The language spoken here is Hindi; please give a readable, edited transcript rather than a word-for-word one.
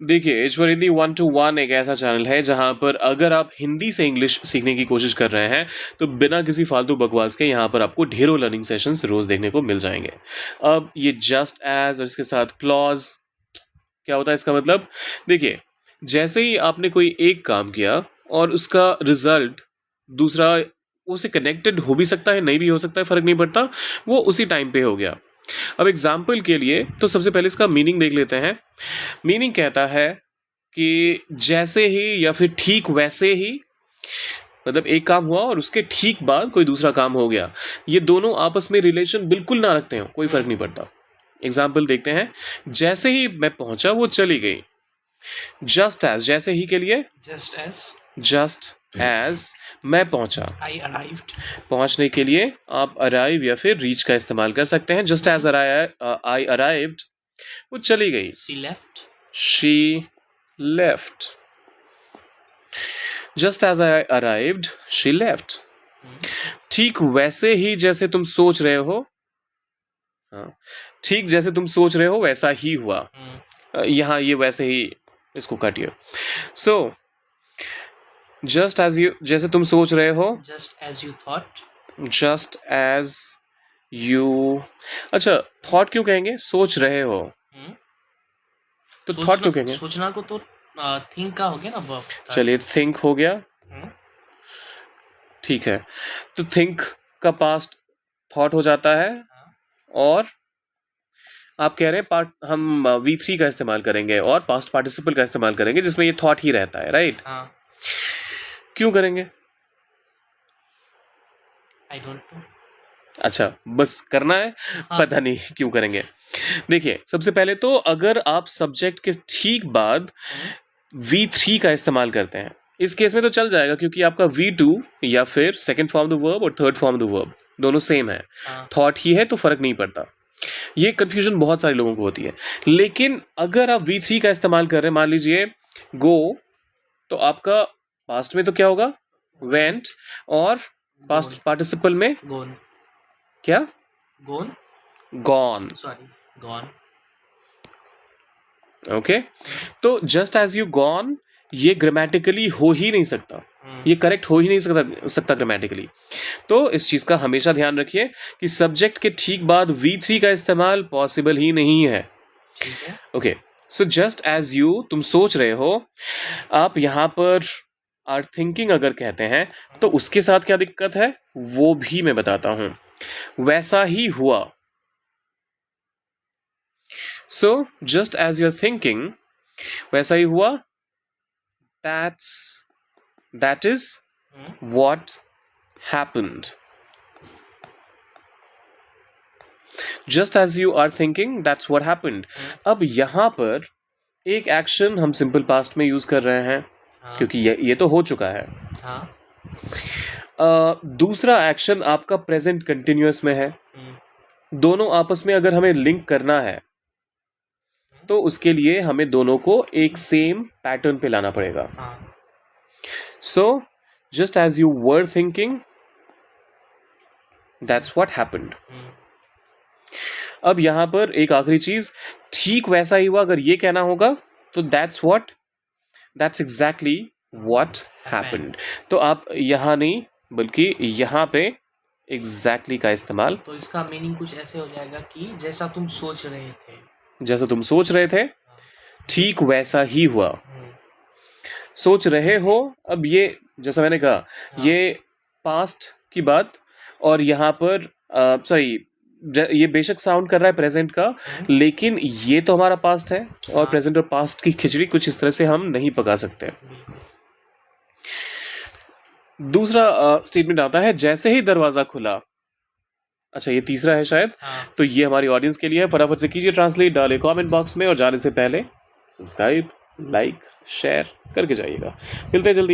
देखिए, ईश्वर हिंदी 1 to 1 एक ऐसा चैनल है जहां पर अगर आप हिंदी से इंग्लिश सीखने की कोशिश कर रहे हैं तो बिना किसी फालतू बकवास के यहाँ पर आपको ढेरों लर्निंग सेशंस रोज देखने को मिल जाएंगे। अब ये जस्ट एज और इसके साथ क्लॉज क्या होता है, इसका मतलब देखिए, जैसे ही आपने कोई एक काम किया और उसका रिजल्ट दूसरा उसे कनेक्टेड हो भी सकता है, नहीं भी हो सकता है, फर्क नहीं पड़ता, वो उसी टाइम पे हो गया। अब एग्जाम्पल के लिए तो सबसे पहले इसका मीनिंग देख लेते हैं। मीनिंग कहता है कि जैसे ही या फिर ठीक वैसे ही, मतलब एक काम हुआ और उसके ठीक बाद कोई दूसरा काम हो गया। ये दोनों आपस में रिलेशन बिल्कुल ना रखते हो, कोई फर्क नहीं पड़ता। एग्जाम्पल देखते हैं। जैसे ही मैं पहुंचा वो चली गई। जस्ट एज, जैसे ही के लिए जस्ट एज मैं पहुंचा। I arrived. पहुंचने के लिए आप अराइव या फिर रीच का इस्तेमाल कर सकते हैं। जस्ट एज आई अराइव्ड, वो चली गई। She left. She left. Just as I arrived she left. ठीक वैसे ही जैसे तुम सोच रहे हो, हाँ, ठीक जैसे तुम सोच रहे हो वैसा ही हुआ। यहाँ ये वैसे ही, इसको काटिए। सो जस्ट एज यू, जैसे तुम सोच रहे हो, Just as you thought. Just as you. अच्छा, थॉट क्यों कहेंगे, सोच रहे हो तो थॉट क्यों कहेंगे? सोचना को तो थिंक का हो गया ना verb. चलिए, थिंक हो गया, हम्म, ठीक है। तो थिंक का पास्ट थॉट हो जाता है। और आप कह रहे हैं पार्ट हम V3 का इस्तेमाल करेंगे और पास्ट पार्टिसिपल का इस्तेमाल करेंगे जिसमें ये थॉट ही रहता है, राइट? हाँ, क्यों करेंगे? I don't know. अच्छा, बस करना है, हाँ. पता नहीं क्यों करेंगे। देखिए, सबसे पहले तो अगर आप सब्जेक्ट के ठीक बाद V3 का इस्तेमाल करते हैं, इस केस में तो चल जाएगा क्योंकि आपका V2 या फिर सेकंड फॉर्म द वर्ब और थर्ड फॉर्म द वर्ब दोनों सेम है, हाँ. थॉट ही है, तो फर्क नहीं पड़ता। ये कंफ्यूजन बहुत सारे लोगों को होती है। लेकिन अगर आप V3 का इस्तेमाल कर रहे हैं, मान लीजिए गो, तो आपका पास्ट में तो क्या होगा, वेंट, और पास्ट पार्टिसिपल में Gone. क्या, Gone. Gone. Sorry. Gone. Okay, तो जस्ट एज यू गॉन ये ग्रामेटिकली हो ही नहीं सकता, ये करेक्ट हो ही नहीं सकता ग्रामेटिकली। तो इस चीज का हमेशा ध्यान रखिए कि सब्जेक्ट के ठीक बाद V3 का इस्तेमाल पॉसिबल ही नहीं है। ठीक है. Okay, so just as you, तुम सोच रहे हो, आप यहाँ पर आर थिंकिंग अगर कहते हैं तो उसके साथ क्या दिक्कत है वो भी मैं बताता हूं। वैसा ही हुआ। So just as you're thinking, वैसा ही हुआ। That is what happened. Just as you are thinking, that's what happened. अब यहां पर एक एक्शन हम सिंपल पास्ट में यूज कर रहे हैं, हाँ. क्योंकि ये तो हो चुका है। हाँ. दूसरा एक्शन आपका प्रेजेंट कंटिन्यूअस में है। दोनों आपस में अगर हमें लिंक करना है तो उसके लिए हमें दोनों को एक सेम पैटर्न पे लाना पड़ेगा। हाँ. सो just as you were thinking, that's what happened. अब यहां पर एक आखिरी चीज, ठीक वैसा ही हुआ, अगर ये कहना होगा तो that's exactly what happened. तो आप यहां नहीं बल्कि यहां पे exactly का इस्तेमाल। तो इसका मीनिंग कुछ ऐसे हो जाएगा कि जैसा तुम सोच रहे थे, जैसा तुम सोच रहे थे ठीक वैसा ही हुआ। सोच रहे हो, अब ये जैसा मैंने कहा, ये पास्ट की बात, और यहाँ पर सॉरी, ये बेशक साउंड कर रहा है प्रेजेंट का, लेकिन ये तो हमारा पास्ट है और प्रेजेंट और पास्ट की खिचड़ी कुछ इस तरह से हम नहीं पका सकते। दूसरा स्टेटमेंट आता है जैसे ही दरवाजा खुला। अच्छा, ये तीसरा है शायद। तो ये हमारी ऑडियंस के लिए है, फटाफट से कीजिए ट्रांसलेट, डाले कमेंट बॉक्स में, और जाने से पहले सब्सक्राइब, लाइक, शेयर करके जाइएगा। मिलते हैं जल्दी।